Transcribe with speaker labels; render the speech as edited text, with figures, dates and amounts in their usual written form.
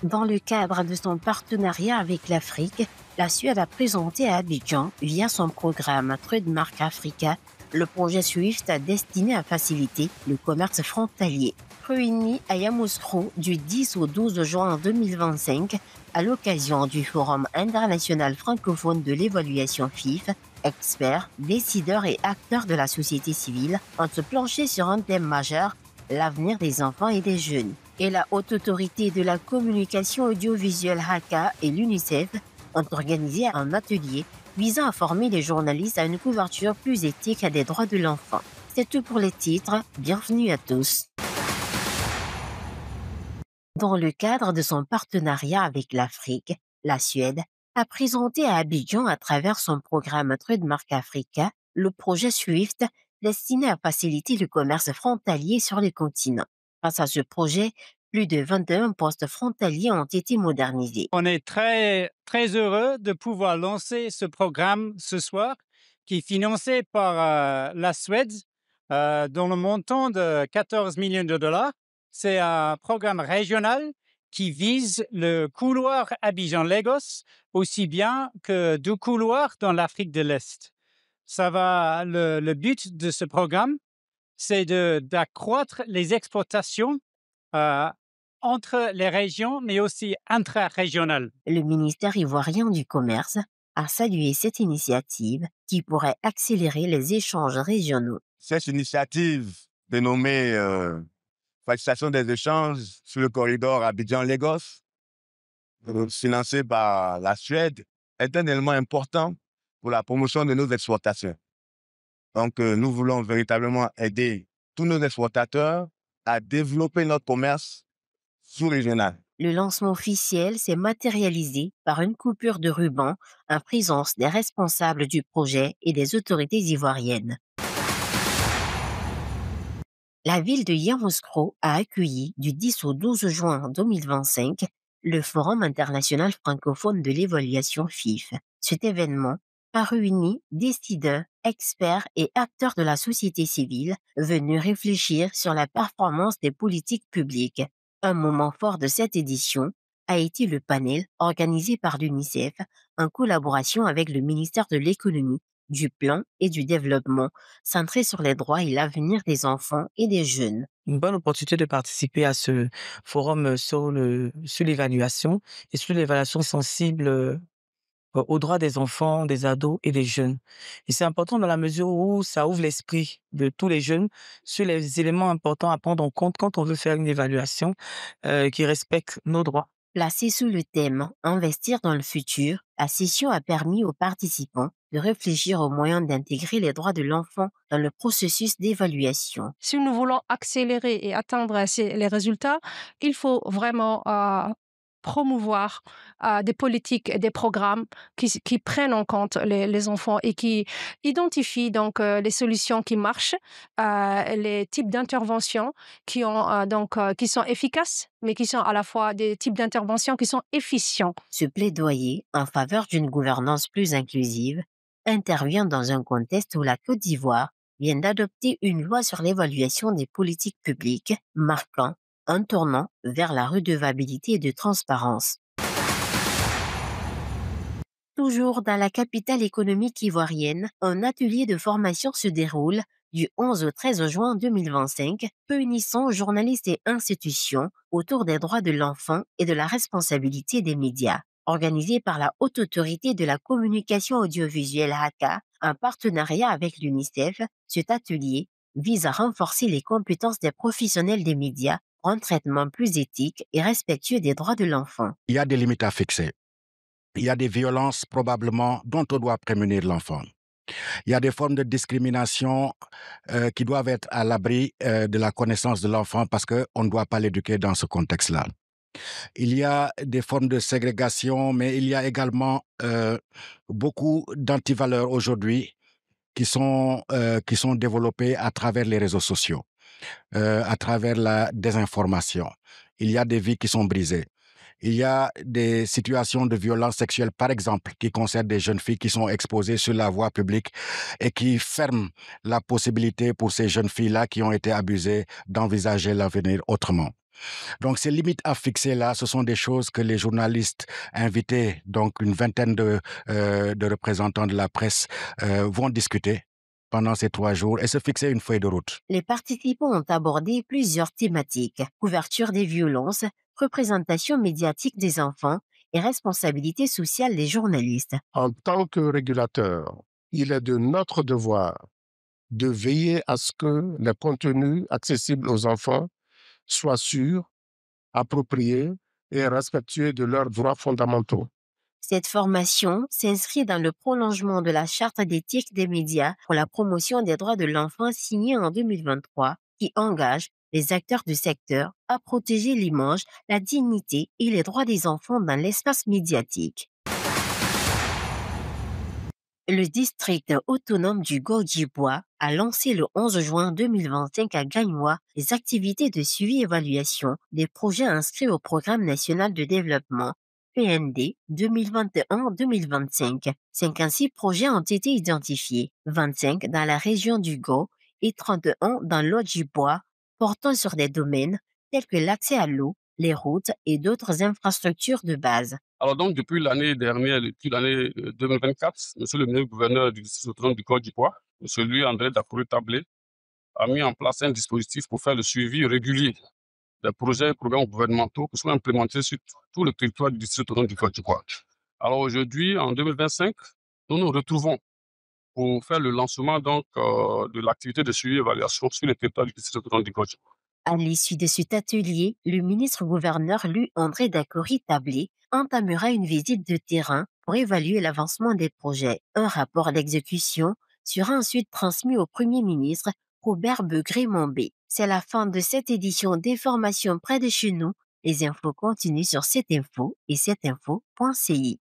Speaker 1: Dans le cadre de son partenariat avec l'Afrique, la Suède a présenté à Abidjan, via son programme Trademark Africa, le projet SWIFT destiné à faciliter le commerce frontalier. Réuni à Yamoussoukro du 10 au 12 juin 2025, à l'occasion du Forum international francophone de l'évaluation FIF, experts, décideurs et acteurs de la société civile ont se penché sur un thème majeur, l'avenir des enfants et des jeunes. Et la Haute Autorité de la Communication Audiovisuelle HACA et l'UNICEF ont organisé un atelier visant à former les journalistes à une couverture plus éthique des droits de l'enfant. C'est tout pour les titres, bienvenue à tous. Dans le cadre de son partenariat avec l'Afrique, la Suède a présenté à Abidjan à travers son programme Trademark Africa le projet SWIFT destiné à faciliter le commerce frontalier sur le continent. Face à ce projet, plus de 21 postes frontaliers ont été modernisés.
Speaker 2: On est très heureux de pouvoir lancer ce programme ce soir qui est financé par la Suède dans le montant de 14 millions de dollars. C'est un programme régional qui vise le couloir Abidjan-Lagos aussi bien que deux couloirs dans l'Afrique de l'Est. Le but de ce programme, c'est d'accroître les exportations entre les régions, mais aussi intra-régionales.
Speaker 1: Le ministère ivoirien du Commerce a salué cette initiative qui pourrait accélérer les échanges régionaux.
Speaker 3: Cette initiative dénommée facilitation des échanges sur le corridor Abidjan-Lagos, financée par la Suède, est un élément important pour la promotion de nos exportations. Donc, nous voulons véritablement aider tous nos exportateurs à développer notre commerce sous-régional.
Speaker 1: Le lancement officiel s'est matérialisé par une coupure de ruban en présence des responsables du projet et des autorités ivoiriennes. La ville de Yamoussoukro a accueilli du 10 au 12 juin 2025 le Forum international francophone de l'évaluation FIF. Cet événement a réuni décideurs, experts et acteurs de la société civile venus réfléchir sur la performance des politiques publiques. Un moment fort de cette édition a été le panel organisé par l'UNICEF en collaboration avec le ministère de l'Économie, du Plan et du Développement, centré sur les droits et l'avenir des enfants et des jeunes.
Speaker 4: Une bonne opportunité de participer à ce forum sur l'évaluation et sur l'évaluation sensible aux droits des enfants, des ados et des jeunes. Et c'est important dans la mesure où ça ouvre l'esprit de tous les jeunes sur les éléments importants à prendre en compte quand on veut faire une évaluation qui respecte nos droits.
Speaker 1: Placée sous le thème « Investir dans le futur », la session a permis aux participants de réfléchir aux moyens d'intégrer les droits de l'enfant dans le processus d'évaluation.
Speaker 5: Si nous voulons accélérer et atteindre les résultats, il faut vraiment promouvoir des politiques et des programmes qui prennent en compte les enfants et qui identifient donc les solutions qui marchent, les types d'interventions qui sont efficaces, mais qui sont à la fois des types d'interventions qui sont efficients.
Speaker 1: Ce plaidoyer en faveur d'une gouvernance plus inclusive intervient dans un contexte où la Côte d'Ivoire vient d'adopter une loi sur l'évaluation des politiques publiques, marquant un tournant vers la redevabilité et de transparence. Toujours dans la capitale économique ivoirienne, un atelier de formation se déroule du 11 au 13 juin 2025, réunissant journalistes et institutions autour des droits de l'enfant et de la responsabilité des médias. Organisé par la Haute Autorité de la Communication Audiovisuelle HACA, en partenariat avec l'UNICEF, cet atelier vise à renforcer les compétences des professionnels des médias pour un traitement plus éthique et respectueux des droits de l'enfant.
Speaker 6: Il y a des limites à fixer. Il y a des violences probablement dont on doit prémunir l'enfant. Il y a des formes de discrimination qui doivent être à l'abri de la connaissance de l'enfant parce qu'on ne doit pas l'éduquer dans ce contexte-là. Il y a des formes de ségrégation, mais il y a également beaucoup d'antivaleurs aujourd'hui qui sont développées à travers les réseaux sociaux, à travers la désinformation. Il y a des vies qui sont brisées. Il y a des situations de violence sexuelle, par exemple, qui concernent des jeunes filles qui sont exposées sur la voie publique et qui ferment la possibilité pour ces jeunes filles-là qui ont été abusées d'envisager l'avenir autrement. Donc, ces limites à fixer là, ce sont des choses que les journalistes invités, donc une vingtaine de représentants de la presse, vont discuter pendant ces 3 jours et se fixer une feuille de route.
Speaker 1: Les participants ont abordé plusieurs thématiques: couverture des violences, représentation médiatique des enfants et responsabilité sociale des journalistes.
Speaker 7: En tant que régulateur, il est de notre devoir de veiller à ce que les contenus accessibles aux enfants soient sûrs, appropriés et respectueux de leurs droits fondamentaux.
Speaker 1: Cette formation s'inscrit dans le prolongement de la Charte d'éthique des médias pour la promotion des droits de l'enfant signée en 2023, qui engage les acteurs du secteur à protéger l'image, la dignité et les droits des enfants dans l'espace médiatique. Le district autonome du Gordibois a lancé le 11 juin 2025 à Gagnois les activités de suivi-évaluation des projets inscrits au Programme national de développement PND 2021-2025. 56 projets ont été identifiés, 25 dans la région du Go et 31 dans l'Aude-du-Bois, portant sur des domaines tels que l'accès à l'eau, les routes et d'autres infrastructures de base.
Speaker 8: Alors donc, depuis l'année dernière, depuis l'année 2024, monsieur le ministre gouverneur du district autonome du Côte d'Ivoire, monsieur Louis-André Dakouré-Tablé, a mis en place un dispositif pour faire le suivi régulier des projets et programmes gouvernementaux qui sont implémentés sur tout le territoire du district autonome du Côte d'Ivoire. Alors aujourd'hui, en 2025, nous nous retrouvons pour faire le lancement donc, de l'activité de suivi et évaluation sur le territoire du district autonome du Côte d'Ivoire.
Speaker 1: À l'issue de cet atelier, le ministre-gouverneur Louis-André Dakory-Tablé entamera une visite de terrain pour évaluer l'avancement des projets. Un rapport d'exécution sera ensuite transmis au Premier ministre Robert Begré-Mombé. C'est la fin de cette édition d'Information près de chez nous. Les infos continuent sur cette info et cetteinfo.ci.